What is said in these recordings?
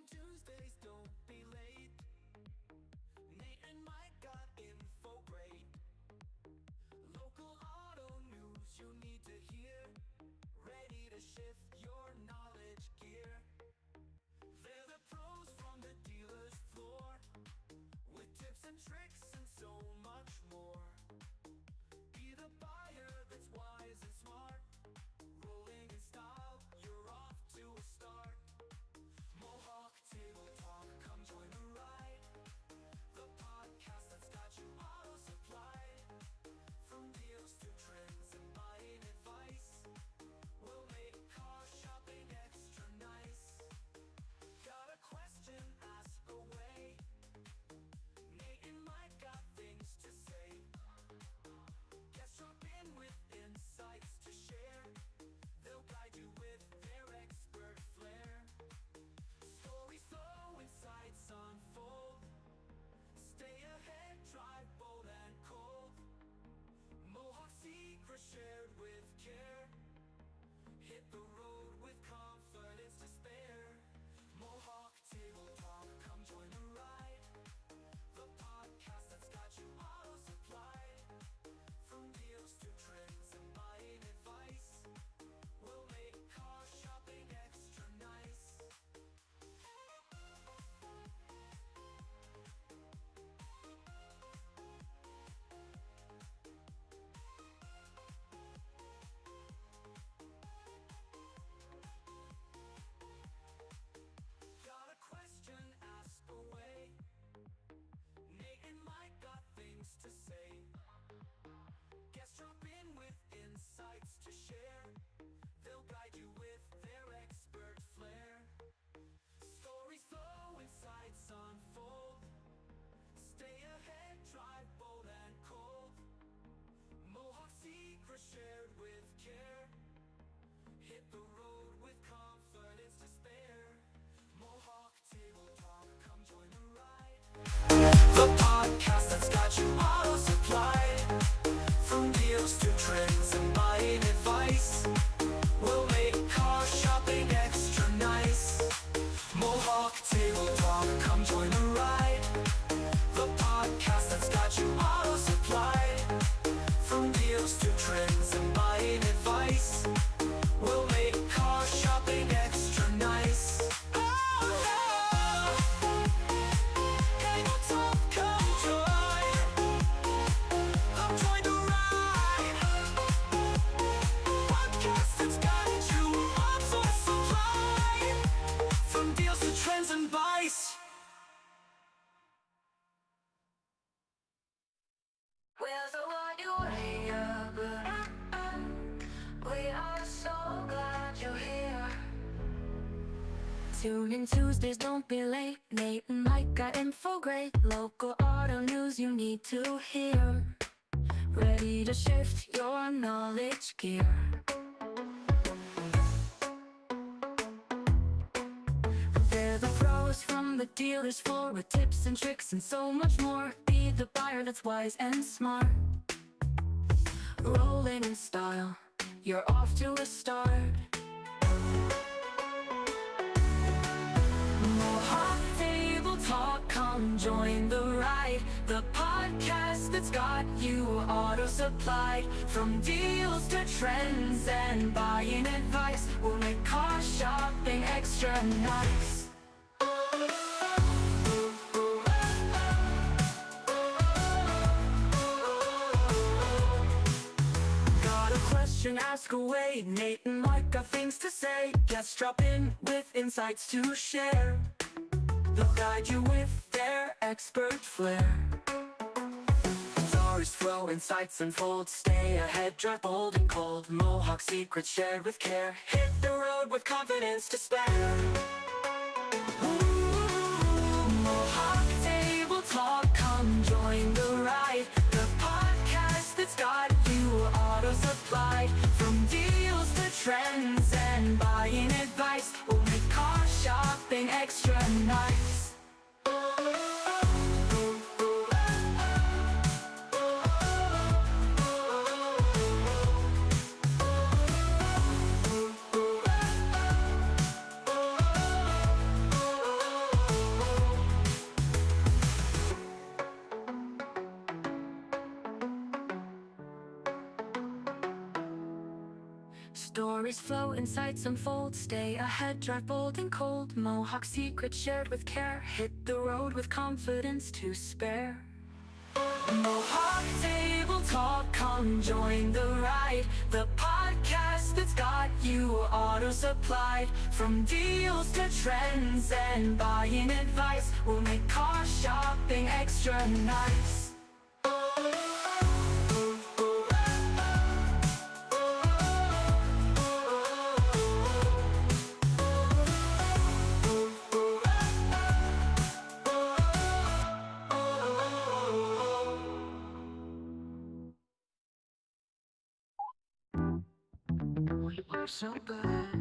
Tuesdays, don't be late. Nate and Mike got info great. Local auto news you need to hear. Ready to shift your knowledge gear. They're the pros from the dealer's floor, with tips and tricks and so much more. Be the buyer that's wise and smart. Rolling in style, you're off to a start. Mohawk Table Talk, come join the ride. The podcast that's got you auto supplied. From deals to trends and buying advice, we'll make car shopping extra nice. Got a question? Ask away. Nate and Mike got things to say. Guests drop in with insights to share. They'll guide you with their expert flair. Stories flow, insights unfold. Stay ahead, drive bold and cold. Mohawk secrets shared with care. Hit the road with confidence to spare. Mohawk Table Talk, come join the ride. The podcast that's got you auto supplied. From deals to trends and buying advice, we'll make car shopping extra nice. Got a question? Ask away. Nate and Mike got things to say. Guests drop in with insights to share. They'll guide you with their expert flair. Stories flow, insights unfold. Stay ahead, drive bold and cold. Mohawk secrets shared with care. Hit the road with confidence to spare. Mohawk Table Talk, come join the ride. The podcast that's got you auto supplied. From deals to trends and buying advice, we'll make car shopping extra nice. Mohawk Table Talk, come join the ride. The podcast that's got you auto supplied. From deals to trends and buying advice, we'll make car shopping extra nice. Table Talk, come join. Come join the ride. Podcast that's got you auto supplied. From deals to trends and buys. We're so on your way up. We are so glad you're here. Tune in Tuesdays, don't be late. Nate and Mike got info great. Local auto news you need to hear. Ready to shift your knowledge gear. They're the pros from the dealer's floor, with tips and tricks and so much more. Be the buyer that's wise and smart. Rolling in style, you're off to a start. Mohawk Table Talk, come join the ride. The podcast that's got you auto supplied. From deals to trends and buying advice, we'll make car shopping extra nice. Got a question? Ask away. Nate and Mike got things to say. Guests drop in with insights to share. They'll guide you with their expert flair. Stories flow, insights unfold. Stay ahead, drive bold and cold. Mohawk secrets shared with care. Hit the road with confidence to spare. Mohawk Table Talk, come join the ride. The podcast that's got you auto supplied. From deals to trends and buying advice, we'll make car shopping extra nice. Stories flow, insights unfold. Stay ahead, drive bold and cold. Mohawk secrets shared with care. Hit the road with confidence to spare. Mohawk Table Talk, come join the ride. The podcast that's got you auto-supplied. From deals to trends and buying advice, we'll make car shopping extra nice. So good.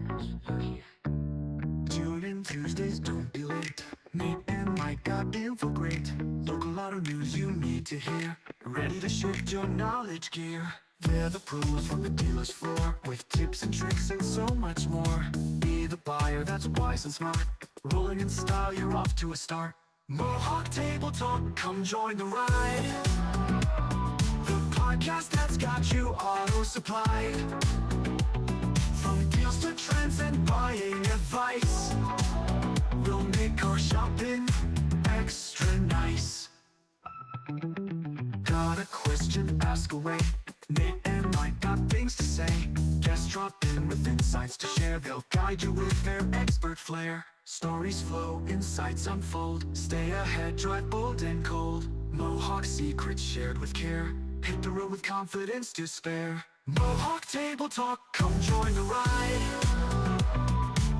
Tune in Tuesdays, don't be late. Nate and Mike got info great. Local auto news you need to hear. Ready to shift your knowledge gear. They're the pros from the dealer's floor, with tips and tricks and so much more. Be the buyer that's wise and smart. Rolling in style, you're off to a start. Mohawk Table Talk, come join the ride. The podcast that's got you auto-supplied. From deals to trends and buying advice, we'll make our shopping extra nice. Got a question? Ask away. Nate and Mike got things to say. Guests drop in with insights to share. They'll guide you with their expert flair. Stories flow, insights unfold. Stay ahead, drive bold and cold. Mohawk secrets shared with care. Hit the road with confidence to spare. Mohawk Table Talk, come join the ride.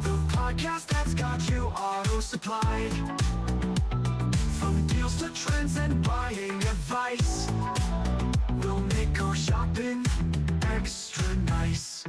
The podcast that's got you auto-supplied. From deals to trends and buying advice, we'll make our shopping extra nice.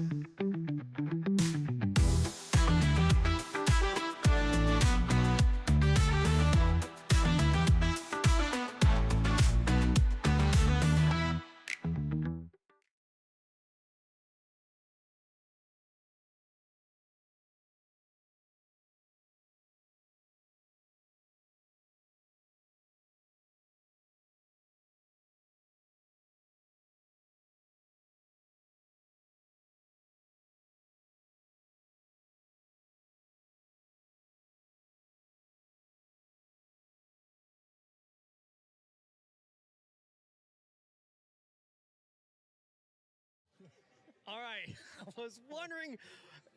All right. I was wondering,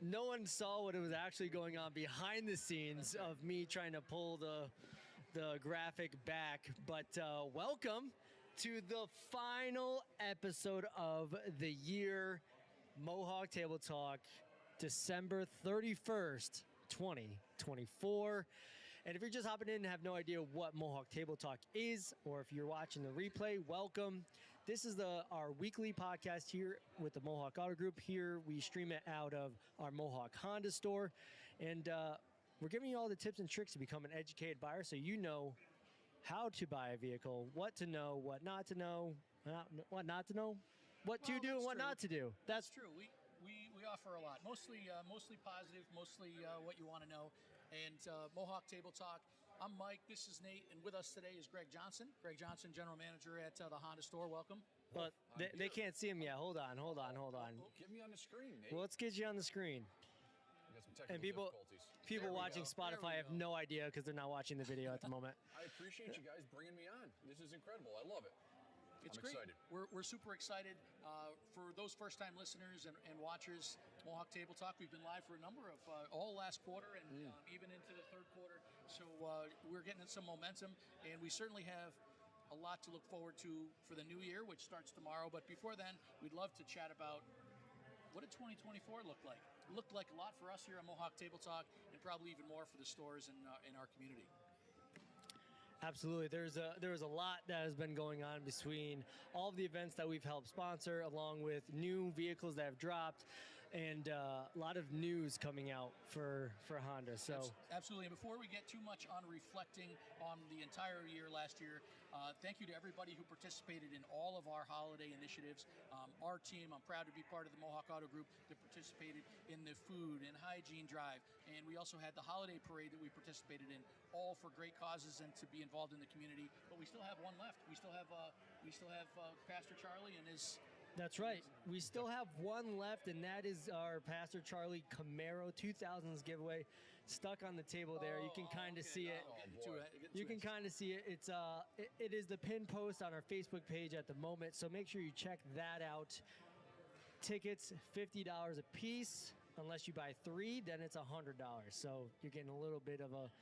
no one saw what was actually going on behind the scenes of me trying to pull the graphic back. But welcome to the final episode of the year, Mohawk Table Talk, December 31st, 2024. And if you're just hopping in and have no idea what Mohawk Table Talk is, or if you're watching the replay, welcome. This is our weekly podcast here with the Mohawk Auto Group. Here we stream it out of our Mohawk Honda store. And we're giving you all the tips and tricks to become an educated buyer so you know how to buy a vehicle, what to know, what not to know, what not to know, what to do and what not to do. That's true. We offer a lot, mostly positive, mostly what you want to know. And Mohawk Table Talk. I'm Mike, this is Nate, and with us today is Greg Johnson. Greg Johnson, General Manager at the Honda store. Welcome. But they can't see him yet. Hold on. Well, get me on the screen, Nate. Well, let's get you on the screen. We got some technical difficulties. People There we watching go. Spotify There have we go. no idea because they're not watching the video at the moment. I appreciate you guys bringing me on. This is incredible. I love it. It's I'm great. excited. We're super excited. For those first-time listeners and watchers, Mohawk Table Talk, we've been live for a number of, all last quarter and even into the third quarter. So we're getting some momentum, and we certainly have a lot to look forward to for the new year, which starts tomorrow. But before then, we'd love to chat about what did 2024 look like? It looked like a lot for us here at Mohawk Table Talk, and probably even more for the stores in our community. Absolutely. There was a lot that has been going on between all of the events that we've helped sponsor, along with new vehicles that have dropped, and a lot of news coming out for Honda. So Absolutely. And before we get too much on reflecting on the entire year last year, thank you to everybody who participated in all of our holiday initiatives. Our team, I'm proud to be part of the Mohawk Auto Group that participated in the food and hygiene drive. And we also had the holiday parade that we participated in, all for great causes and to be involved in the community. But we still have one left. We still have Pastor Charlie and his That's right. We still have one left, and that is our Pastor Charlie Camaro 2000s giveaway. Stuck on the table there. You can kind of see it. You can kind of see it. It is the pin post on our Facebook page at the moment, so make sure you check that out. Tickets $50 a piece. Unless you buy 3, then it's $100. So you're getting a little bit of a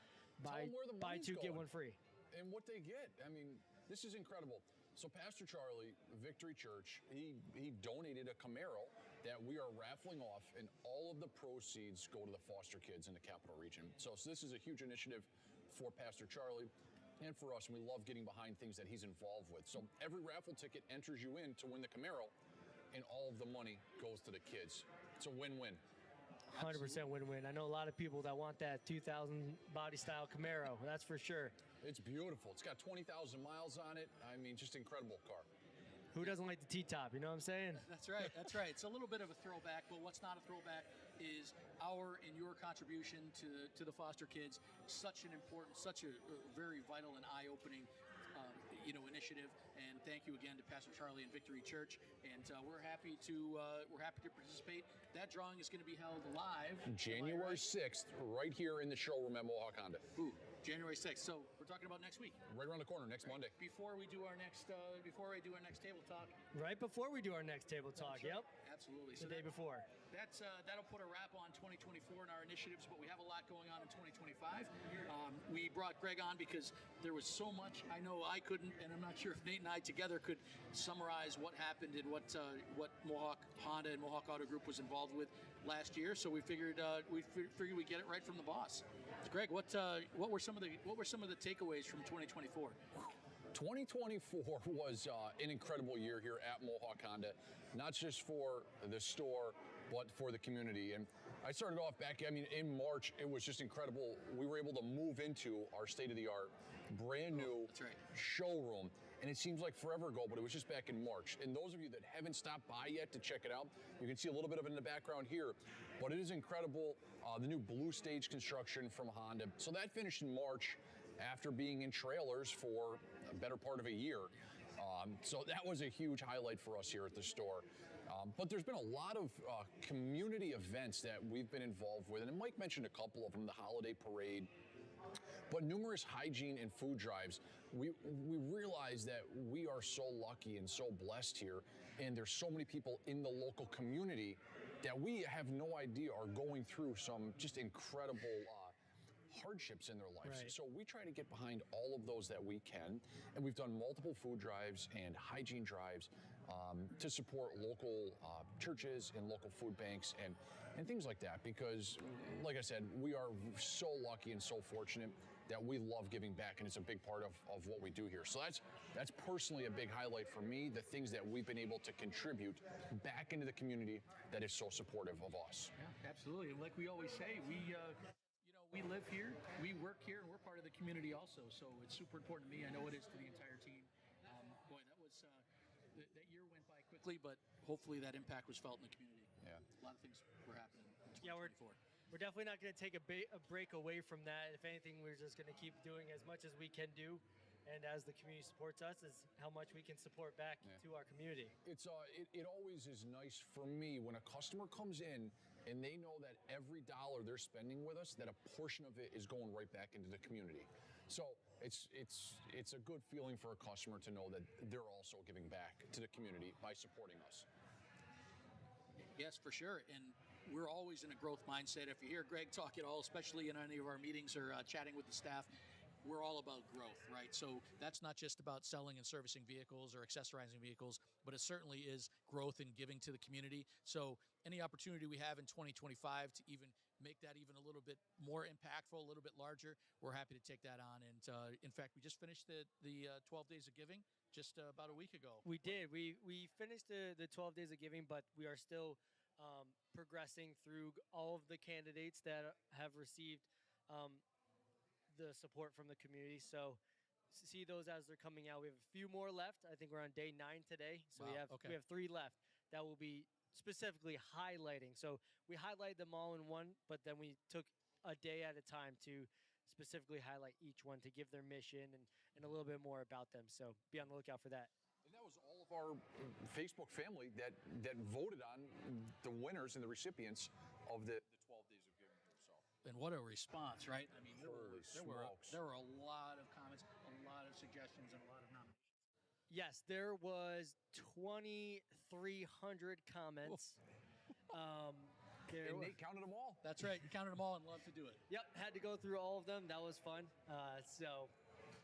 buy 2 get 1 free. And what they get. I mean, this is incredible. So Pastor Charlie, Victory Church, he donated a Camaro that we are raffling off, and all of the proceeds go to the foster kids in the Capital Region. So this is a huge initiative for Pastor Charlie and for us, and we love getting behind things that he's involved with. So every raffle ticket enters you in to win the Camaro, and all of the money goes to the kids. It's a win-win. 100% win-win. I know a lot of people that want that 2000 body style Camaro. That's for sure. It's beautiful. It's got 20,000 miles on it. I mean, just incredible car. Who doesn't like the T-top? You know what I'm saying? That's right. That's right. It's a little bit of a throwback, but what's not a throwback is our and your contribution to the foster kids. Such an important, such a very vital and eye-opening, initiative. And thank you again to Pastor Charlie and Victory Church. And we're happy to participate. That drawing is going to be held live January 6th, right here in the showroom at Mohawk Honda. Ooh, January 6th. So we're talking about next week. Right around the corner, next Monday. Before we do our next, table talk. Right before we do our next table talk. Right. Yep. Absolutely. The day before. That'll put a wrap on 2024 and our initiatives, but we have a lot going on in 2025. We brought Greg on because there was so much. I know I couldn't, and I'm not sure if Nate and I together could summarize what happened and what Mohawk Honda and Mohawk Auto Group was involved with last year. So we figured we'd get it right from the boss. Greg, what were some of the takeaways from 2024? 2024 was an incredible year here at Mohawk Honda, not just for the store, but for the community. And I started off back, in March, it was just incredible. We were able to move into our state-of-the-art, brand new That's right. showroom. And it seems like forever ago, but it was just back in March. And those of you that haven't stopped by yet to check it out, you can see a little bit of it in the background here. But it is incredible, the new Blue Stage construction from Honda. So that finished in March after being in trailers for a better part of a year. So that was a huge highlight for us here at the store. But there's been a lot of community events that we've been involved with. And Mike mentioned a couple of them, the holiday parade, but numerous hygiene and food drives. We realize that we are so lucky and so blessed here, and there's so many people in the local community that we have no idea are going through some just incredible hardships in their lives. Right. So we try to get behind all of those that we can, and we've done multiple food drives and hygiene drives to support local churches and local food banks and things like that, because like I said, we are so lucky and so fortunate that we love giving back, and it's a big part of what we do here. So that's personally a big highlight for me, the things that we've been able to contribute back into the community that is so supportive of us. Yeah, absolutely. And like we always say, we live here, we work here, and we're part of the community also. So it's super important to me. I know it is to the entire team. Boy, that was that year went by quickly, but hopefully that impact was felt in the community. Yeah. A lot of things were happening in 2024. Yeah, we're definitely not going to take a break away from that. If anything, we're just going to keep doing as much as we can do. And as the community supports us, is how much we can support back to our community. It's it always is nice for me when a customer comes in and they know that every dollar they're spending with us, that a portion of it is going right back into the community. So it's a good feeling for a customer to know that they're also giving back to the community by supporting us. Yes, for sure. And we're always in a growth mindset. If you hear Greg talk at all, especially in any of our meetings or chatting with the staff, we're all about growth, right? So that's not just about selling and servicing vehicles or accessorizing vehicles, but it certainly is growth and giving to the community. So any opportunity we have in 2025 to even make that even a little bit more impactful, a little bit larger, we're happy to take that on. And in fact, we just finished the 12 Days of Giving just about a week ago. We did. We finished the 12 Days of Giving, but we are still progressing through all of the candidates that have received the support from the community. So see those as they're coming out. We have a few more left. I think we're on day 9 today. So Wow, we have 3 left that will be specifically highlighting. So we highlight them all in one, but then we took a day at a time to specifically highlight each one to give their mission and a little bit more about them. So be on the lookout for that. And that was all of our Facebook family that voted on the winners and the recipients of the 12 days of giving here. So. And what a response, right? I mean, Holy smokes. there were a lot of comments, a lot of suggestions, and a lot of nominations. Yes, there was 2,300 comments. And Nate counted them all. That's right. You counted them all and love to do it. Yep, had to go through all of them. That was fun. So,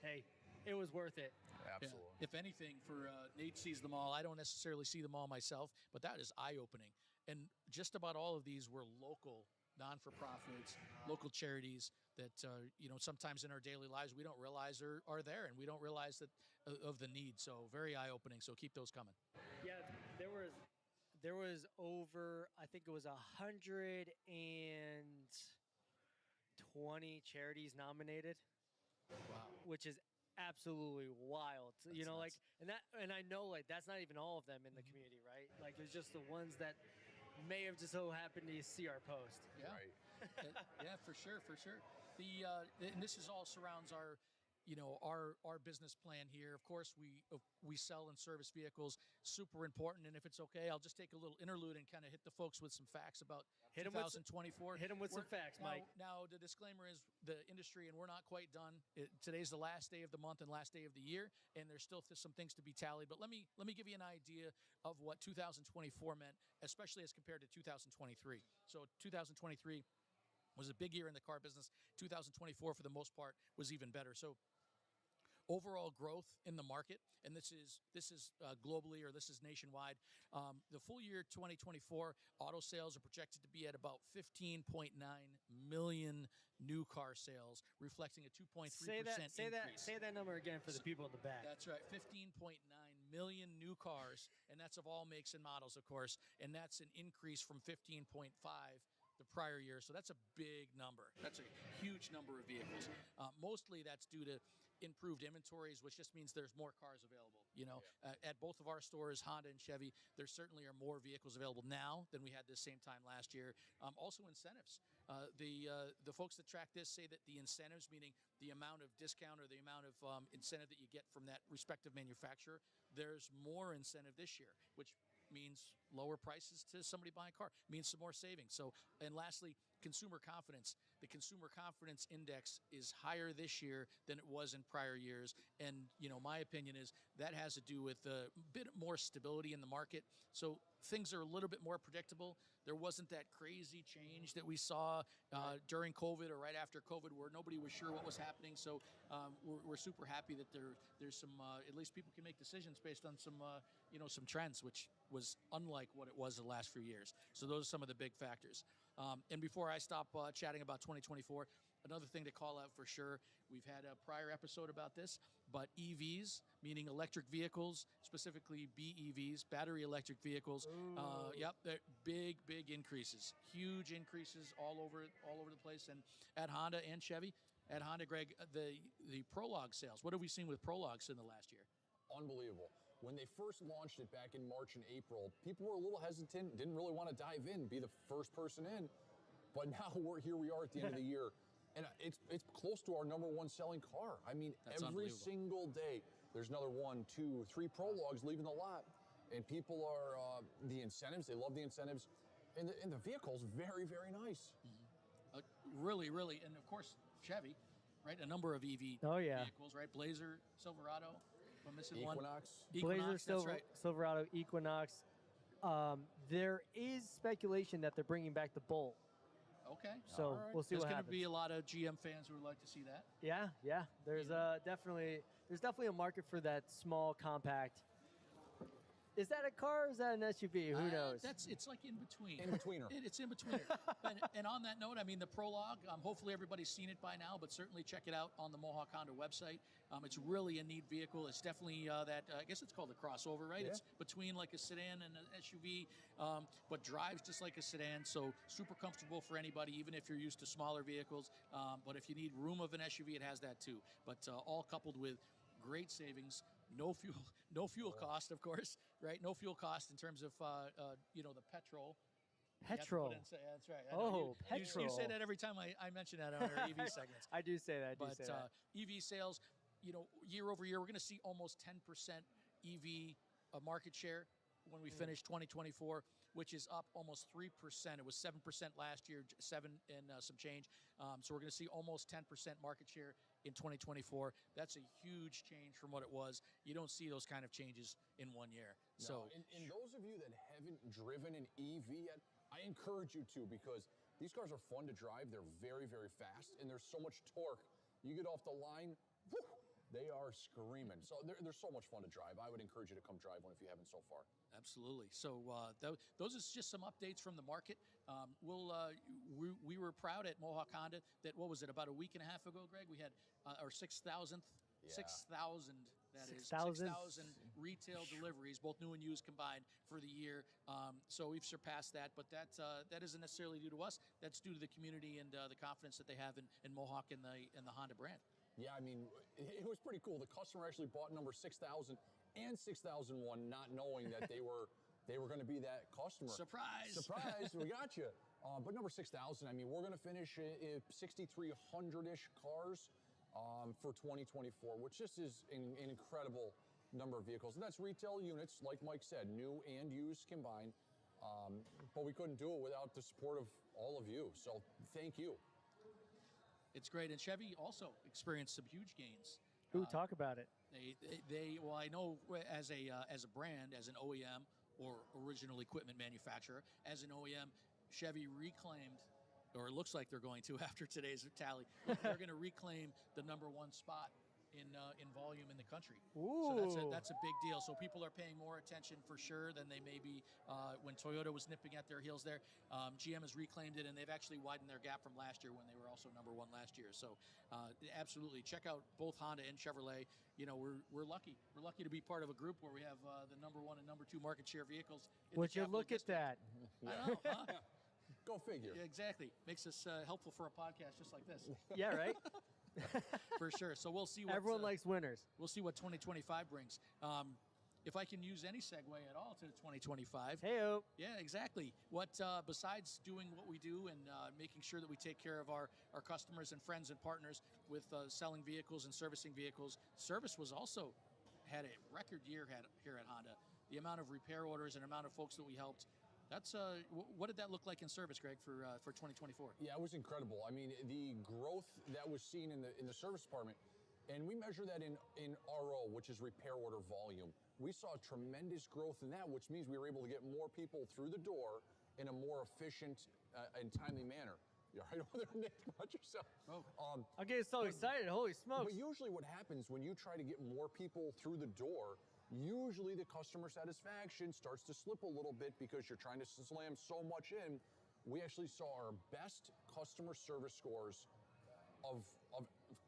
hey, it was worth it. Absolutely. Yeah. If anything, for Nate sees them all. I don't necessarily see them all myself, but that is eye-opening. And just about all of these were local, non-for-profits, local charities that sometimes in our daily lives we don't realize are there, and we don't realize that of the need. So very eye-opening. So keep those coming. Yeah, there was over, I think it was 120 charities nominated. Wow. Which is absolutely wild. That's nuts. And I know that's not even all of them in the community, right? Like it's just the ones that may have just so happened to see our post. Yeah. Right. Yeah, for sure. And this is all surrounds our business plan here. Of course, we sell and service vehicles, super important. And if it's okay, I'll just take a little interlude and kind of hit the folks with some facts about 2024. Hit them with some facts, Mike. Now, the disclaimer is the industry, and we're not quite done. Today's the last day of the month and last day of the year, and there's still some things to be tallied. But let me give you an idea of what 2024 meant, especially as compared to 2023. So 2023 was a big year in the car business. 2024, for the most part, was even better. So overall growth in the market, and this is globally, or this is nationwide. The full year 2024 auto sales are projected to be at about 15.9 million new car sales, reflecting a 2.3% increase. Say that number again for the people in the back. That's right, 15.9 million new cars, and that's of all makes and models, of course, and that's an increase from 15.5 the prior year. So that's a big number. That's a huge number of vehicles. Mostly that's due to improved inventories, which just means there's more cars available. At both of our stores, Honda and Chevy, there certainly are more vehicles available now than we had this same time last year. Also incentives. The folks that track this say that the incentives, meaning the amount of discount or the amount of incentive that you get from that respective manufacturer, there's more incentive this year, which means lower prices to somebody buying a car, means some more savings. So, and lastly, consumer confidence. The consumer confidence index is higher this year than it was in prior years. And, my opinion is that has to do with a bit more stability in the market. So things are a little bit more predictable. There wasn't that crazy change that we saw during COVID or right after COVID where nobody was sure what was happening. So we're super happy that there's some, at least people can make decisions based on some trends, which was unlike what it was the last few years. So those are some of the big factors. And before I stop chatting about 2024, another thing to call out for sure, we've had a prior episode about this, but EVs, meaning electric vehicles, specifically BEVs, battery electric vehicles. Yep, they're big increases, huge increases all over the place. And at Honda and Chevy, at Honda, Greg, the Prologue sales, what have we seen with Prologues in the last year? Unbelievable. When they first launched it back in March and April, people were a little hesitant, didn't really want to dive in, be the first person in. But now here we are at the end of the year, and it's close to our #1 selling car. I mean, That's every single day, there's another 1, 2, 3 Prologues leaving the lot. And people are, the incentives, they love the incentives. And the vehicle's very, very nice. Mm-hmm. Really, and of course, Chevy, right? A number of EV vehicles, right? Blazer, Silverado. I'm missing Equinox. Blazer, that's right. Silverado, Equinox. There is speculation that they're bringing back the Bolt. Okay. So all right. we'll see what happens. There's going to be a lot of GM fans who would like to see that. Yeah. There's definitely a market for that small compact. Is that a car or is that an SUV? Who knows? It's like in between. In-betweener. It's in betweener. and on that note, I mean, the Prologue, hopefully everybody's seen it by now, but certainly check it out on the Mohawk Honda website. It's really a neat vehicle. It's definitely I guess it's called a crossover, right? Yeah. It's between like a sedan and an SUV, but drives just like a sedan. So super comfortable for anybody, even if you're used to smaller vehicles. But if you need room of an SUV, it has that too. But all coupled with great savings. No fuel cost, of course, right? No fuel cost in terms of, the petrol. Petrol. That's right. Petrol. You say that every time I mention that on our EV segments. I do say that. EV sales, year over year, we're going to see almost 10% EV a market share when we finished 2024, which is up almost 3%. It was 7% last year, 7 and some change. So we're going to see almost 10% market share in 2024. That's a huge change from what it was. You don't see those kind of changes in 1 year. No, So, and those of you that haven't driven an EV yet, I encourage you to, because these cars are fun to drive. They're very, very fast, and there's so much torque. You get off the line, whew, they are screaming. So they're so much fun to drive. I would encourage you to come drive one if you haven't so far. absolutely. So those are just some updates from the market. We were proud at Mohawk Honda that, what was it, about a week and a half ago, Greg? We had our 6,000th, Yeah. 6,000, that is, 6,000? 6,000 retail deliveries, both new and used combined, for the year. So we've surpassed that, but that isn't necessarily due to us. That's due to the community and the confidence that they have in Mohawk and the Honda brand. Yeah, I mean, it was pretty cool. The customer actually bought number 6,000 and 6001, not knowing that they were going to be that customer. Surprise! Surprise! We got you. But number 6,000, I mean, we're going to finish 6,300-ish cars for 2024, which just is an incredible number of vehicles. And that's retail units, like Mike said, new and used combined. But we couldn't do it without the support of all of you. So thank you. It's great. And Chevy also experienced some huge gains. Ooh, talk about it. Well, I know as a brand, as an OEM or original equipment manufacturer, as an OEM, Chevy reclaimed, or it looks like they're going to after today's tally, they're going to reclaim the number 1 spot in volume in the country. Ooh. So that's a big deal. So people are paying more attention for sure than they may be when Toyota was nipping at their heels there. GM has reclaimed it, and they've actually widened their gap from last year when they were also number 1 last year. So absolutely, check out both Honda and Chevrolet. You know, we're lucky. We're lucky to be part of a group where we have the number 1 and number 2 market share vehicles. Would you look at that? I know, huh? Go figure. Yeah, exactly. Makes us helpful for a podcast just like this. Yeah, right? For sure. So we'll see what Everyone likes winners. we'll see what 2025 brings. If I can use any segue at all to 2025. Hey-o. Yeah, exactly. What besides doing what we do and making sure that we take care of our customers and friends and partners with selling vehicles and servicing vehicles, service was also had a record year here at Honda. The amount of repair orders and amount of folks that we helped. That's what did that look like in service, Greg, for 2024? Yeah, it was incredible. I mean, the growth that was seen in the service department, and we measure that in RO, which is repair order volume. We saw tremendous growth in that, which means we were able to get more people through the door in a more efficient and timely manner. You're right over there, Nick. Watch yourself. Oh. I'm getting so excited. Holy smokes. But usually what happens when you try to get more people through the door, usually the customer satisfaction starts to slip a little bit because you're trying to slam so much in. We actually saw our best customer service scores of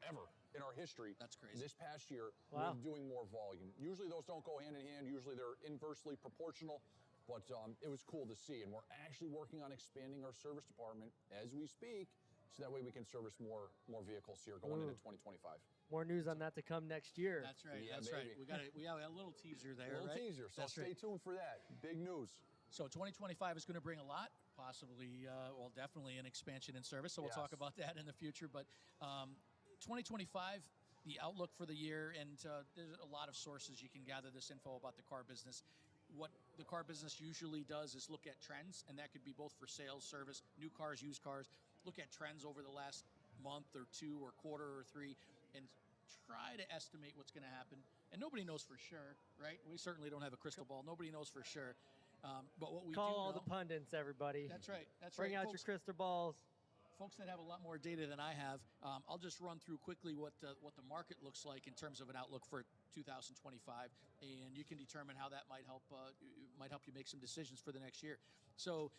ever in our history. That's crazy. This past year, Wow. with doing more volume. Usually those don't go hand in hand. Usually they're inversely proportional. But it was cool to see. And we're actually working on expanding our service department as we speak, so that way we can service more vehicles here going into 2025. More news on that to come next year. That's right. Yeah, that's baby. right. We have a little teaser there, A little right? teaser, so That's stay right. tuned for that. Big news. So 2025 is going to bring a lot, possibly, well, definitely an expansion in service. So we'll talk Yes. about that in the future. But 2025, the outlook for the year, and there's a lot of sources you can gather this info about the car business. What the car business usually does is look at trends, and that could be both for sales, service, new cars, used cars. Look at trends over the last month or 2 or quarter or 3, and try to estimate what's going to happen. And nobody knows for sure, right? We certainly don't have a crystal ball. Nobody knows for sure. But what we Call do all know, the pundits, everybody. That's right. That's Bring right. out your crystal balls. Folks that have a lot more data than I have. I'll just run through quickly what the market looks like in terms of an outlook for 2025, and you can determine how that might help you make some decisions for the next year. So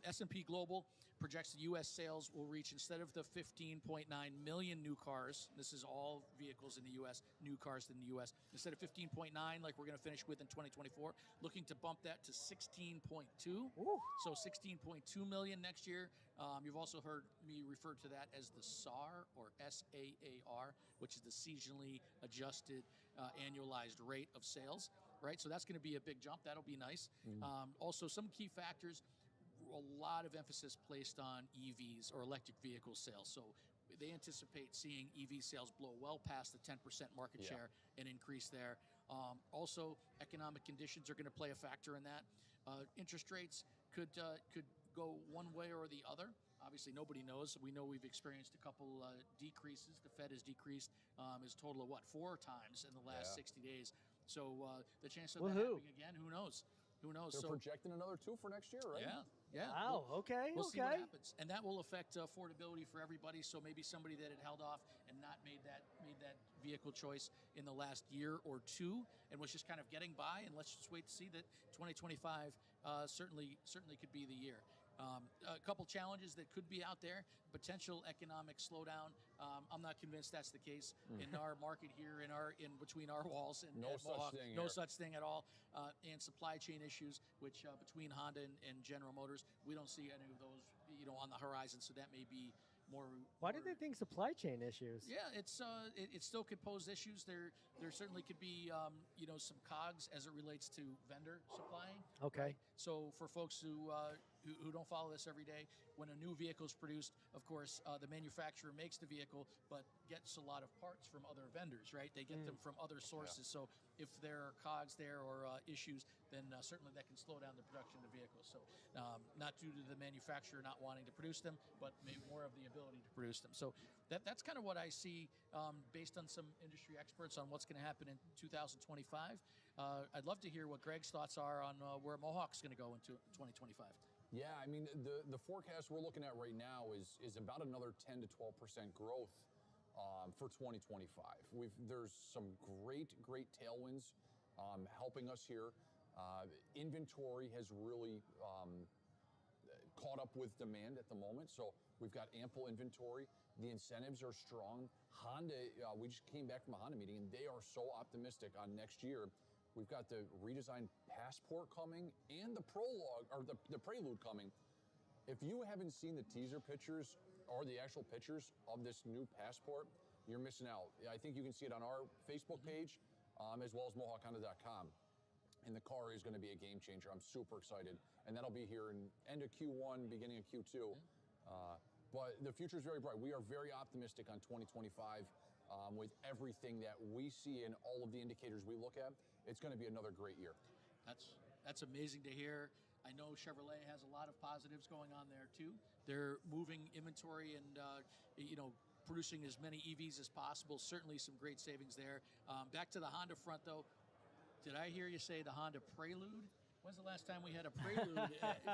S&P Global projects the U.S. sales will reach, instead of the 15.9 million new cars, this is all vehicles in the U.S., new cars in the U.S., instead of 15.9 like we're going to finish with in 2024, looking to bump that to 16.2. So 16.2 million next year. You've also heard me refer to that as the SAR, or SAAR, which is the seasonally adjusted annualized rate of sales, right? So that's going to be a big jump. That'll be nice. Also, some key factors, a lot of emphasis placed on EVs, or electric vehicle sales. So they anticipate seeing EV sales blow well past the 10% market Yeah. share and increase there. Also, economic conditions are going to play a factor in that. Interest rates could go one way or the other. Obviously, nobody knows. We know we've experienced a couple decreases. The Fed has decreased as a total of, 4 times in the last 60 days. So the chance of that happening again, who knows? Who knows? They're projecting another 2 for next year, right? Yeah. Wow. We'll see what happens, and that will affect affordability for everybody. So maybe somebody that had held off and not made that vehicle choice in the last year or two, and was just kind of getting by. And let's just wait to see that 2025 certainly could be the year. A couple challenges that could be out there: potential economic slowdown. I'm not convinced that's the case in our market here, in between our walls, and No such Mohawk. thing No here. such thing at all. And supply chain issues, which between Honda and General Motors, we don't see any of those, on the horizon. So that may be more. Why do they think supply chain issues? Yeah, it still could pose issues. There certainly could be some cogs as it relates to vendor supplying. Okay. Right? So for folks who don't follow this every day, when a new vehicle is produced, of course, the manufacturer makes the vehicle, but gets a lot of parts from other vendors, right? They get them from other sources. So if there are cogs there or issues, then certainly that can slow down the production of the vehicle. So not due to the manufacturer not wanting to produce them, but maybe more of the ability to produce them. So that's kind of what I see based on some industry experts on what's going to happen in 2025. I'd love to hear what Greg's thoughts are on where Mohawk's going to go into 2025. Yeah, I mean, the forecast we're looking at right now is about another 10 to 12% growth for 2025. There's some great tailwinds helping us here. Inventory has really caught up with demand at the moment, so we've got ample inventory. The incentives are strong. Honda, we just came back from a Honda meeting, and they are so optimistic on next year. We've got the redesigned Passport coming and the Prologue, or the Prelude coming. If you haven't seen the teaser pictures or the actual pictures of this new Passport, you're missing out. I think you can see it on our Facebook page, as well as MohawkHonda.com. And the car is going to be a game changer. I'm super excited. And that'll be here in end of Q1, beginning of Q2. But the future is very bright. We are very optimistic on 2025 with everything that we see and all of the indicators we look at. It's going to be another great year. That's amazing to hear. I know Chevrolet has a lot of positives going on there too. They're moving inventory and producing as many EVs as possible. Certainly some great savings there. Back to the Honda front though. Did I hear you say the Honda Prelude? When's the last time we had a Prelude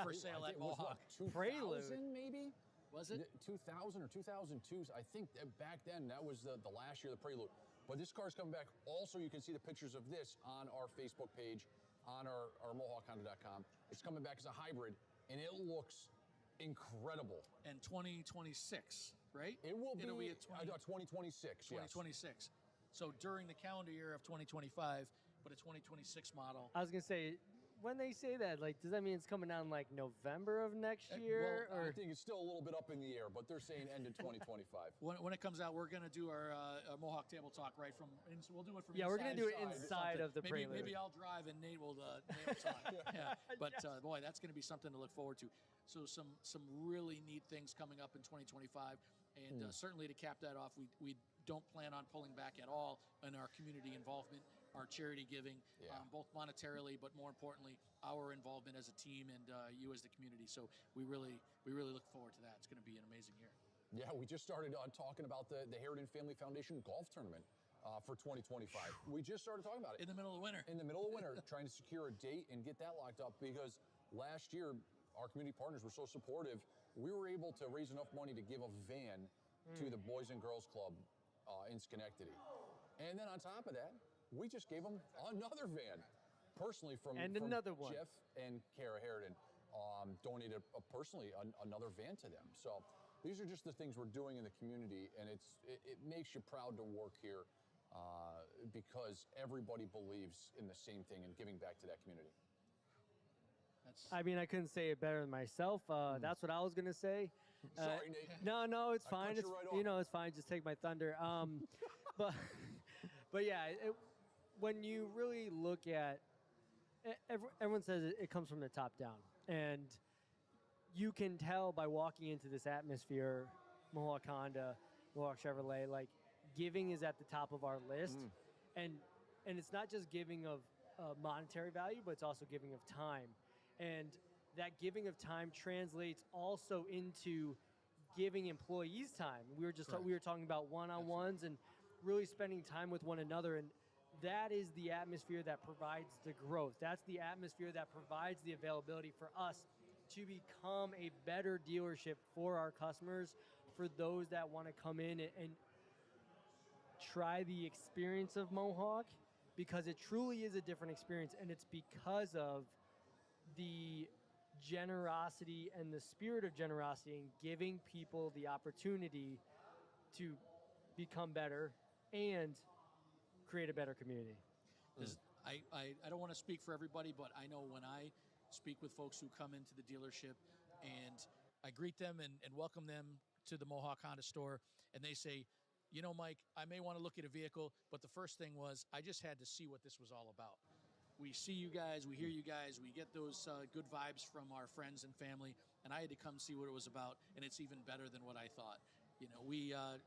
for sale at Mohawk? Prelude? 2000 maybe? Was it? 2000 or 2002. I think back then that was the last year of the Prelude. But this car's coming back. Also, you can see the pictures of this on our Facebook page, on our MohawkHonda.com. It's coming back as a hybrid, and it looks incredible. And 2026, right? It'll be 2026. 2026. Yes. So during the calendar year of 2025, but a 2026 model. I was gonna say, when they say that, like, does that mean it's coming out in like November of next year? Well, or I think it's still a little bit up in the air, but they're saying end of 2025. When it comes out, we're going to do our Mohawk Table Talk right from. We'll do it from. we're gonna do it inside inside of the Prelude. Maybe I'll drive and Nate will talk. Yeah. But boy, that's going to be something to look forward to. So some really neat things coming up in 2025, and certainly to cap that off, we don't plan on pulling back at all in our community involvement, our charity giving, both monetarily, but more importantly, our involvement as a team and you as the community. So we really look forward to that. It's going to be an amazing year. Yeah, we just started talking about the Heritage Family Foundation golf tournament for 2025. We just started talking about it. In the middle of winter. In the middle of winter, trying to secure a date and get that locked up, because last year our community partners were so supportive. We were able to raise enough money to give a van to the Boys and Girls Club in Schenectady. And then on top of that, we just gave them another van, personally from another one. Jeff and Kara Harridan, donated personally another van to them. So these are just the things we're doing in the community, and it makes you proud to work here because everybody believes in the same thing and giving back to that community. I mean, I couldn't say it better than myself. That's what I was gonna say. Sorry, Nate. No, it's fine. cut It's you right off. it's fine. Just take my thunder. But yeah, when you really look at, everyone says it comes from the top down, and you can tell by walking into this atmosphere, Mohawk Honda, Mohawk Chevrolet, like giving is at the top of our list, and and it's not just giving of monetary value, but it's also giving of time. And that giving of time translates also into giving employees time. We were just we were talking about one-on-ones and really spending time with one another, and that is the atmosphere that provides the growth. That's the atmosphere that provides the availability for us to become a better dealership for our customers, for those that want to come in and try the experience of Mohawk, because it truly is a different experience, and it's because of the generosity and the spirit of generosity and giving people the opportunity to become better and create a better community. I don't want to speak for everybody, but I know when I speak with folks who come into the dealership and I greet them and welcome them to the Mohawk Honda store, and they say, you know, Mike, I may want to look at a vehicle, but the first thing was I just had to see what this was all about. We see you guys, we hear you guys, we get those good vibes from our friends and family, and I had to come see what it was about, and it's even better than what I thought. You know,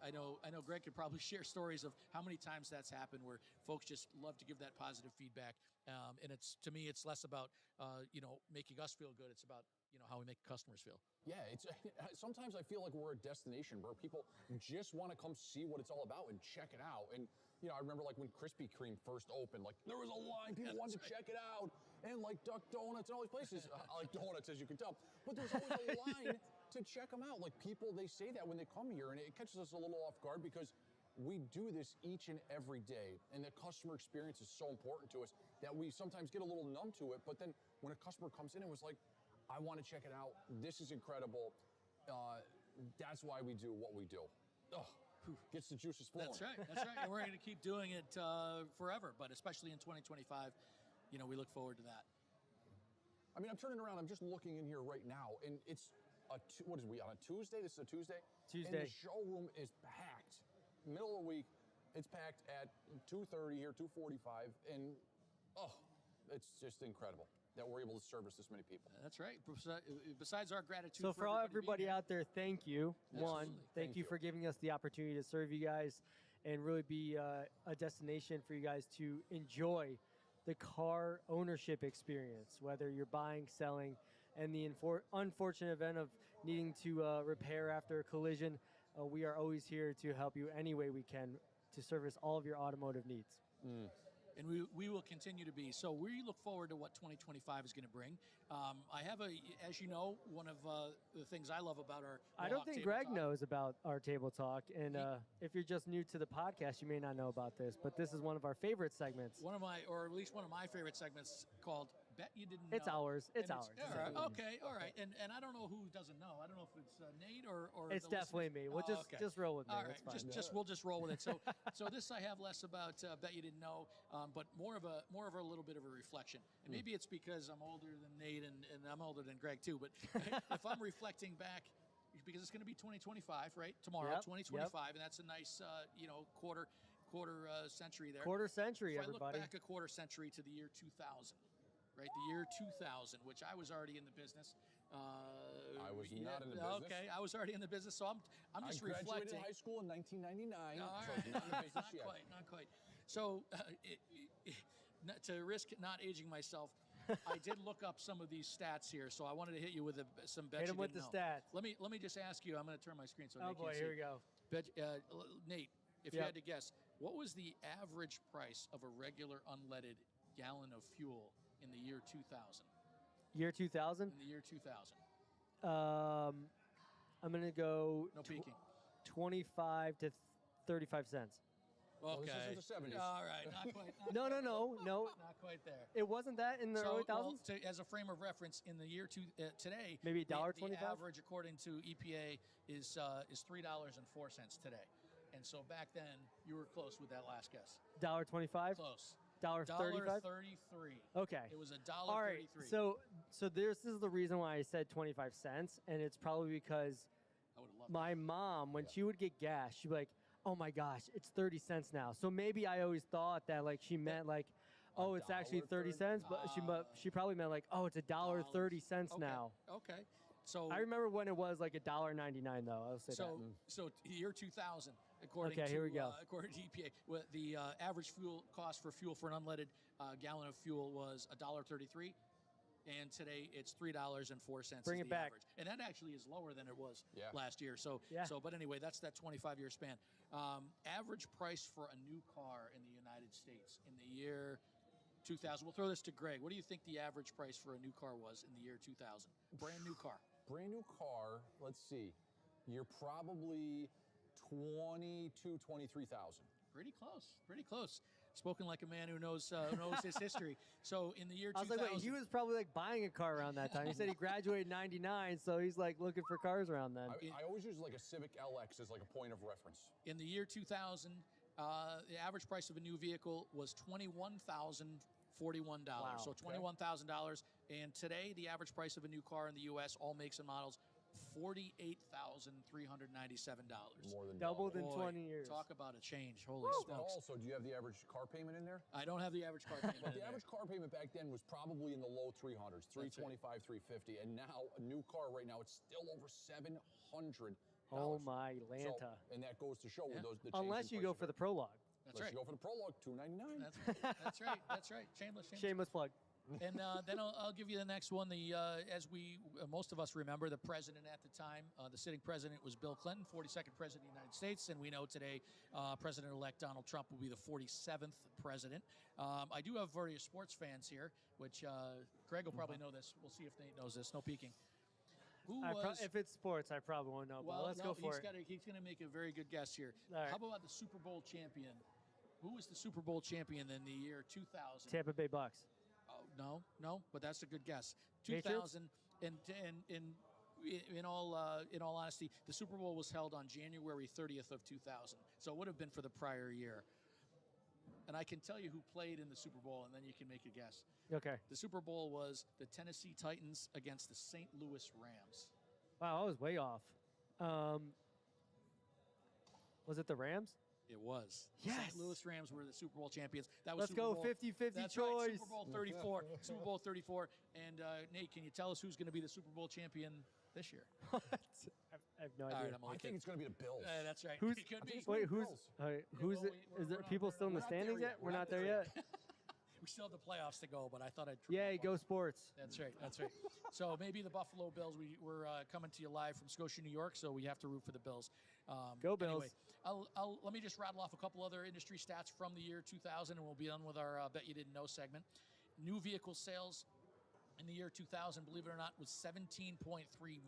I know Greg could probably share stories of how many times that's happened where folks just love to give that positive feedback, and it's, to me, it's less about making us feel good. It's about how we make customers feel. Yeah, it's sometimes I feel like we're a destination where people just want to come see what it's all about and check it out. And I remember like when Krispy Kreme first opened, like there was a line, people wanted to check it out, and like Duck Donuts and all these places. I like donuts, as you can tell, but there's always a line to check them out. Like people, they say that when they come here, and it catches us a little off guard because we do this each and every day, and the customer experience is so important to us that we sometimes get a little numb to it. But then when a customer comes in and was like, I want to check it out. This is incredible. That's why we do what we do. Oh, gets the juices flowing. That's right. That's right. And we're going to keep doing it forever, but especially in 2025, we look forward to that. I mean, I'm turning around. I'm just looking in here right now, and it's what is we on a Tuesday? This is a Tuesday. Tuesday. And the showroom is packed. Middle of the week, it's packed at 2:30 here, 2:45, and it's just incredible that we're able to service this many people. That's right. Besides our gratitude. So for everybody out there, thank you. Absolutely. One, thank you for giving us the opportunity to serve you guys and really be a destination for you guys to enjoy the car ownership experience, whether you're buying, selling, and the unfortunate event of needing to repair after a collision. We are always here to help you any way we can to service all of your automotive needs. And we will continue to be. So we look forward to what 2025 is going to bring. I have as you know, one of the things I love about our I don't think Greg knows about our Table Talk. And if you're just new to the podcast, you may not know about this, but this is one of our favorite segments. Or at least one of my favorite segments called Bet You Didn't Know. It's ours. It's ours. All right. Okay. All right. And I don't know who doesn't know. I don't know if it's Nate or it's definitely me. We'll just roll with me. All right. We'll just roll with it. So this I have less about Bet You Didn't Know, but more of a little bit of a reflection. And maybe it's because I'm older than Nate and I'm older than Greg too. But if I'm reflecting back, because it's going to be 2025, right? Tomorrow, 2025, and that's a nice quarter century there. Quarter century, if everybody. I look back a quarter century to the year 2000. Right, the year 2000, which I was already in the business. I was not in the business. Okay, I was already in the business, so I'm just reflecting. I graduated high school in 1999. All so right. not in the business yet. Not quite. So, to risk not aging myself, I did look up some of these stats here. So I wanted to hit you with some bets. Hit him with the stats. Let me just ask you. I'm going to turn my screen so oh Nate boy, can't here see. we go. Nate, if you had to guess, what was the average price of a regular unleaded gallon of fuel in the year 2000? Year 2000? In the year 2000. I'm going to go No peeking. 25 to 35 cents. Okay. Well, this isn't the 70s. All right. Not quite. No. Not quite there. It wasn't that in the early thousands? As a frame of reference, in the year today, maybe $1.25. The average, according to EPA, is $3.04 today. And so back then, you were close with that last guess. $1.25. Close. $1.35. $1.33. Okay. It was $1.33. All right. So this is the reason why I said 25 cents, and it's probably because my mom, when she would get gas, she'd be like, "Oh my gosh, it's 30 cents now." So maybe I always thought that like she meant like, "Oh, it's actually 30 cents," but she probably meant like, "Oh, it's $1.30 now." Okay. So I remember when it was like $1.99 though. I'll say that. So year 2000, According Okay, to, here we go. According to EPA, the average fuel cost for fuel for an unleaded gallon of fuel was $1.33, and today it's $3.04. Bring is it the back. average. And that actually is lower than it was Yeah. last year. So, Yeah. but anyway, that's that 25-year span. Average price for a new car in the United States in the year 2000. We'll throw this to Greg. What do you think the average price for a new car was in the year 2000? Brand new car. Brand new car, let's see. You're probably 23,000. Pretty close. Pretty close. Spoken like a man who knows his history. So in the year I was 2000, like, wait, he was probably like buying a car around that time. He said he graduated in '99, so he's like looking for cars around then. I always use like a Civic LX as like a point of reference. in the year 2000, the average price of a new vehicle was $21,041. Wow. So $21,000. And today, the average price of a new car in the U.S., all makes and models, $48,397. More than Doubled in Boy, 20 years. Talk about a change. Holy But smokes. also, do you have the average car payment in there? I don't have the average car payment. But in the there. average car payment back then was probably in the low 300s, 325, 350, and now a new car right now it's still over $700. Oh my Lanta. So, and that goes to show Yeah. with those. The change Unless in you go price for of the it. prologue. That's Unless right. you go for the Prologue, $299. That's right. That's right. Shameless. Shameless plug. And then I'll give you the next one. As we most of us remember, the president at the time, the sitting president was Bill Clinton, 42nd president of the United States, and we know today President-elect Donald Trump will be the 47th president. I do have various sports fans here, which Greg will probably know this. We'll see if Nate knows this. No peeking. Who was? If it's sports, I probably won't know. well, but let's no, go for it. He's going to make a very good guess here. All right. How about the Super Bowl champion? Who was the Super Bowl champion in the year 2000? Tampa Bay Bucks. Oh, no, but that's a good guess. Patriots? 2000, and in all honesty, the Super Bowl was held on January 30th of 2000, so it would have been for the prior year. And I can tell you who played in the Super Bowl, and then you can make a guess. Okay. The Super Bowl was the Tennessee Titans against the St. Louis Rams. Wow, I was way off. Was it the Rams? It was. Yes. St. Louis Rams were the Super Bowl champions. That was Let's Super go Bowl, 50-50 that's choice. Right, Super Bowl 34. Super Bowl 34. And Nate, can you tell us who's going to be the Super Bowl champion this year? What? I have no All idea. right, I'm only I think kidding. it's going to be the Bills. That's right. Who's- It could I be. think it's Wait, Bills. who's well, it? Is there people still in the we're not there standings yet. yet? We're not there yet. We still have the playoffs to go, but I thought I'd. Yay, go sports. That's right. That's right. So maybe the Buffalo Bills. We're coming to you live from Scotia, New York, so we have to root for the Bills. Go Bills. Anyway, let me just rattle off a couple other industry stats from the year 2000, and we'll be done with our Bet You Didn't Know segment. New vehicle sales in the year 2000, believe it or not, was 17.3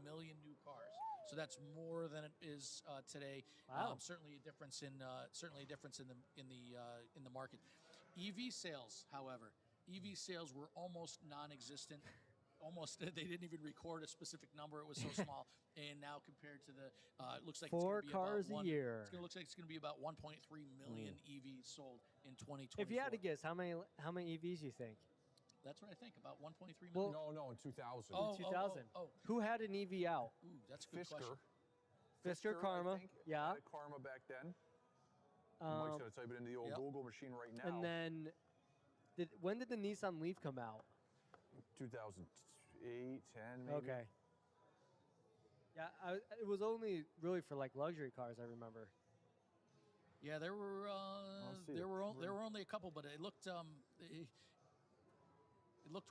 million new cars. So that's more than it is today. Wow. Certainly a difference in the market. EV sales, however, were almost non-existent. Almost, they didn't even record a specific number. It was so small. And now compared to the, it looks like 4 it's gonna cars be about a year. It looks like it's going to be about 1.3 million EVs sold in 2024. If you had to guess, how many EVs you think? That's what I think. About 1.3 Well, million. No, in 2000. Oh, 2000. oh. Who had an EV out? Ooh, that's a good question. Fisker, I Karma. think, Yeah. had a Karma back then. Mike's going to type it into the old Yep. Google machine right now. And then, when did the Nissan Leaf come out? 2008, 10, maybe. Okay. Yeah, it was only really for like luxury cars. I remember. Yeah, there were see. there were only a couple, but it looked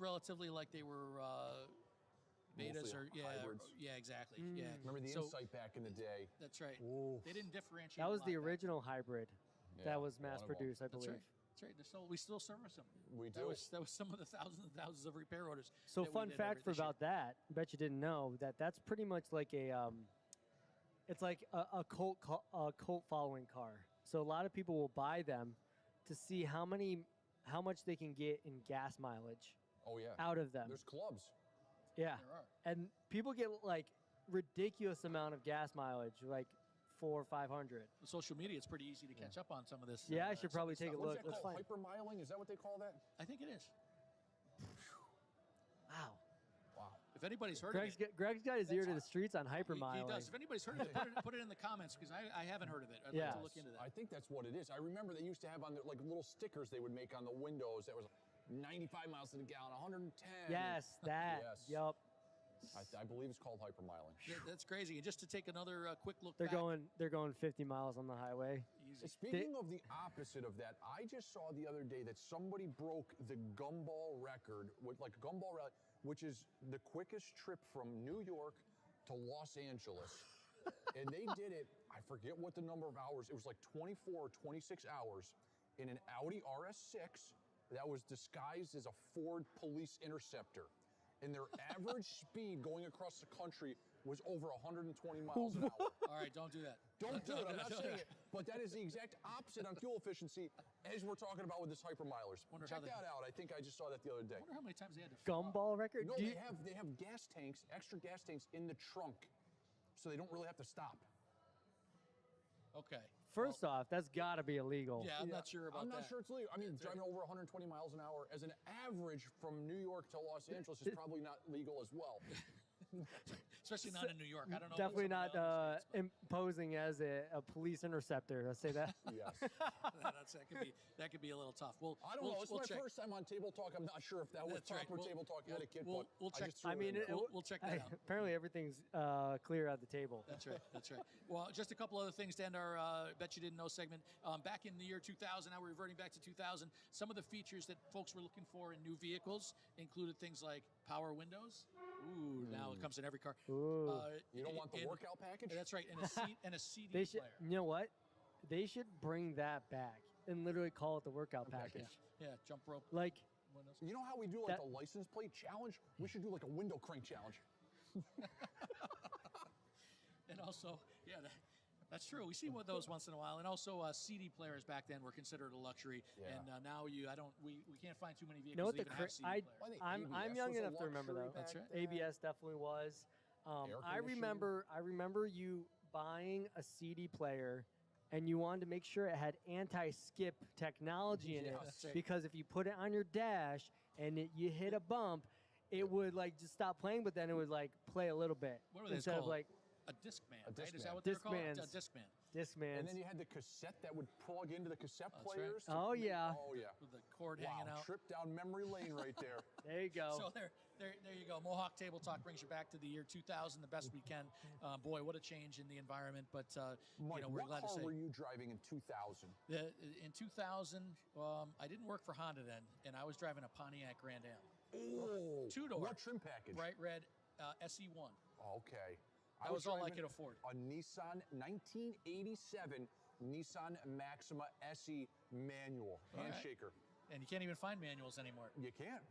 relatively like they were betas Mostly or hybrids. yeah, exactly. Mm. Yeah. Remember the So- Insight back in the day? That's right. Ooh. They didn't differentiate. That was a the lot back original hybrid Yeah, that was one mass of 'em. produced, I That's believe. right. That's right. We still service them. We That do. was some of the thousands and thousands of repair orders. So that we fun did fact for this year. about that, I bet you didn't know that's pretty much like it's like a cult following car. So a lot of people will buy them to see how much they can get in gas mileage Oh, yeah. out of them. There's clubs. Yeah, There are. and people get like ridiculous amount of gas mileage, like 400 or 500. On social media, it's pretty easy to catch up on some of this. Yeah, I should some of probably this take a stuff. What look. is that Let's called? find. Hypermiling? Is that what they call that? I think it is. Wow. Wow. If anybody's heard Greg's of it, got his ear to the streets on he hypermiling. does. If anybody's heard of it, put it in the comments because I haven't heard of it. I'd Yeah. like to look into that. I think that's what it is. I remember they used to have on like little stickers they would make on the windows that was 95 miles to the gallon, 110. Yes, that. Yes. Yup. I believe it's called hypermiling. That's crazy. And just to take another quick look They're back. They're going 50 miles on the highway. Easy. Speaking of the opposite of that, I just saw the other day that somebody broke the gumball record, with like a gumball rally, which is the quickest trip from New York to Los Angeles. And they did it, I forget what the number of hours, it was like 24 or 26 hours in an Audi RS6 that was disguised as a Ford Police Interceptor. And their average speed going across the country was over 120 miles an hour. All right, don't do that. Don't do it, I'm not saying it. But that is the exact opposite on fuel efficiency as we're talking about with this hypermilers. Wonder Check how that out. I think I just saw that the other day. I wonder how many times they had to fill up. Gumball record? No, Do they you- have gas tanks, extra gas tanks in the trunk, so they don't really have to stop. Okay. First off, that's got to be illegal. Yeah, I'm not sure about I'm that. not sure it's legal. I mean, driving over 120 miles an hour as an average from New York to Los Angeles is probably not legal as well. Especially not in New York. I don't know. Definitely about not some of the other states, imposing as a police interceptor. Let's say that. Yes. but that could be a little tough. Well, I don't know. It's we'll my check. first time on Table Talk. I'm not sure if that was That's right. proper We'll- Table Talk etiquette, we'll but check- I just threw I mean, it in there. We'll check that out. Apparently, everything's clear at the table. That's right. That's right. Well, just a couple other things to end our Bet You Didn't Know segment. Back in the year 2000, now we're reverting back to 2000. Some of the features that folks were looking for in new vehicles included things like power windows. Ooh, now it comes in every car. Ooh. You don't want the and- workout package? That's right, and a CD They should. player. You know what? They should bring that back and literally call it the workout package. Yeah, jump rope. Like, Windows. You know how we do like That- the license plate challenge? We should do like a window crank challenge. And also, yeah, that's true. We see one of those once in a while. And also, CD players back then were considered a luxury. Yeah. And now we can't find too many you know vehicles what? that even have CD players. I think I'm ABS young was a enough to remember luxury though. back That's right. then. ABS definitely was. Air I remember you buying a CD player, and you wanted to make sure it had anti-skip technology in it, Yes. That's right. because if you put it on your dash and you hit a bump, it would like just stop playing, but then it would like play a little bit What are they instead called? of like A Discman, A right? Is Discman. that what they're called? Discmans. A Discman. Discmans. And then you had the cassette that would plug into the cassette That's right. players. to Oh, make- yeah. Oh yeah. With the cord Wow, hanging out. trip down memory lane right there. There you go. So there you go. Mohawk Table Talk brings you back to the year 2000 the best we can. Boy, what a change in the environment. But Mike, we're what glad to car say were you driving in 2000? in 2000 I didn't work for Honda then, and I was driving a Pontiac Grand Am, Oh, two-door. What trim package? bright red SE1. Okay. That was all I driving could afford. A Nissan 1987 Nissan Maxima SE manual All right. handshaker. And you can't even find manuals anymore. You can't.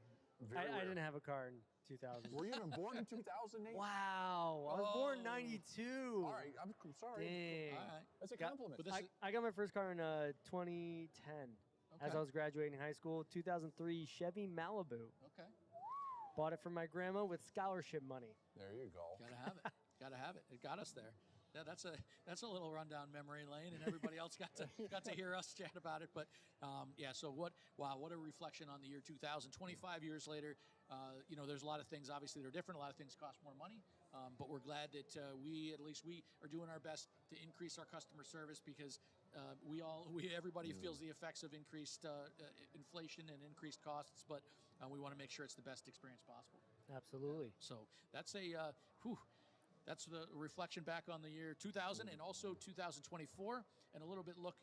Very I rare. didn't have a car in 2000. Were you even born in 2000, Nate? Wow, I was born in Oh. '92. All right, I'm sorry. Dang. All right. That's a Got- compliment. But this is, I got my first car in 2010 as Okay. I was graduating high school. 2003 Chevy Malibu. okay. Bought it from my grandma with scholarship money. There you go. Gotta have it. Gotta have it. It got us there. Yeah, that's a little rundown memory lane, and everybody else got to hear us chat about it. But so what a reflection on the year 2000. 25 years later, there's a lot of things obviously that are different. A lot of things cost more money, but we're glad that we are doing our best to increase our customer service, because everybody feels the effects of increased inflation and increased costs, but we want to make sure it's the best experience possible. Absolutely. So that's that's the reflection back on the year 2000 and also 2024, and a little bit look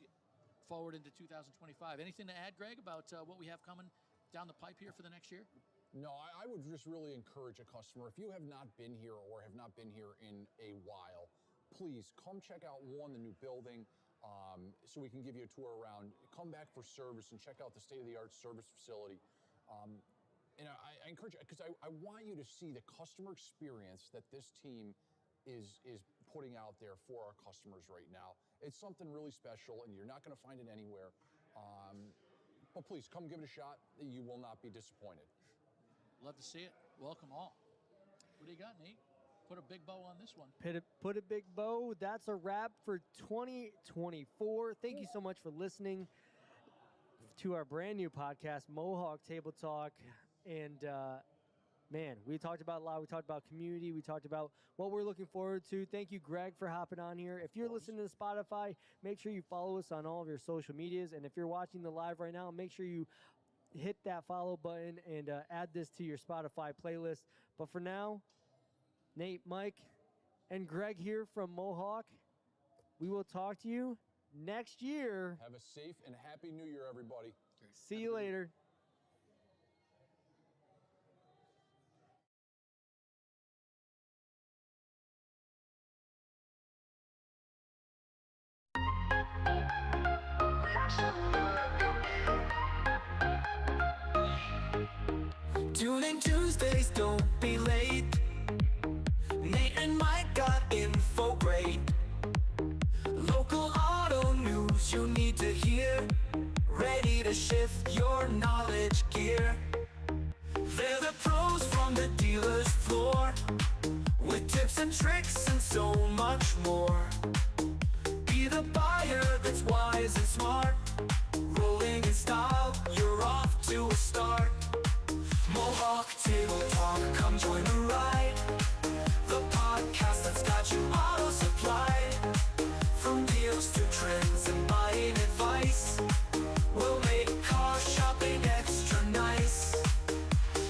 forward into 2025. Anything to add, Greg, about what we have coming down the pipe here for the next year? No, I would just really encourage a customer, if you have not been here or have not been here in a while, please come check out the new building, so we can give you a tour around. Come back for service and check out the state-of-the-art service facility. And I encourage you, because I want you to see the customer experience that this team is putting out there for our customers right now. It's something really special, and you're not going to find it anywhere. But please, come give it a shot. You will not be disappointed. Love to see it. Welcome all. What do you got, Nate? Put a big bow on this one. Put a big bow. That's a wrap for 2024. Thank you so much for listening to our brand new podcast, Mohawk Table Talk. And man, we talked about a lot. We talked about community. We talked about what we're looking forward to. Thank you, Greg, for hopping on here. If you're listening to Spotify, make sure you follow us on all of your social medias. And if you're watching the live right now, make sure you hit that follow button and add this to your Spotify playlist. But for now, Nate, Mike, and Greg here from Mohawk. We will talk to you next year. Have a safe and happy New Year, everybody. See you later. Tune in Tuesdays, don't be late. Nate and Mike got info great. Local auto news you need to hear. Ready to shift your knowledge gear. They're the pros from the dealer's floor, with tips and tricks and so much more. Be the buyer that's wise and smart. Rolling in style, you're off to a start. Mohawk Table Talk, come join the ride. The podcast that's got you auto supplied. From deals to trends and buying advice, we'll make car shopping extra nice.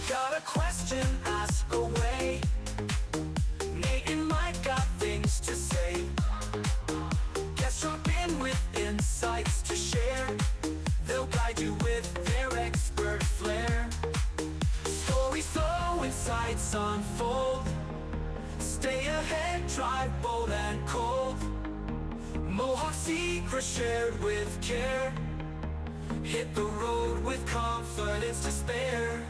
Got a question? Ask away. Nate and Mike got things to say. Guests drop in with insights to share. They'll guide you with their expert flair. Stories flow, insights unfold. Stay ahead, drive bold and cold. Mohawk secrets shared with care. Hit the road with confidence to spare.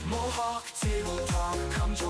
Mohawk Table Talk, come join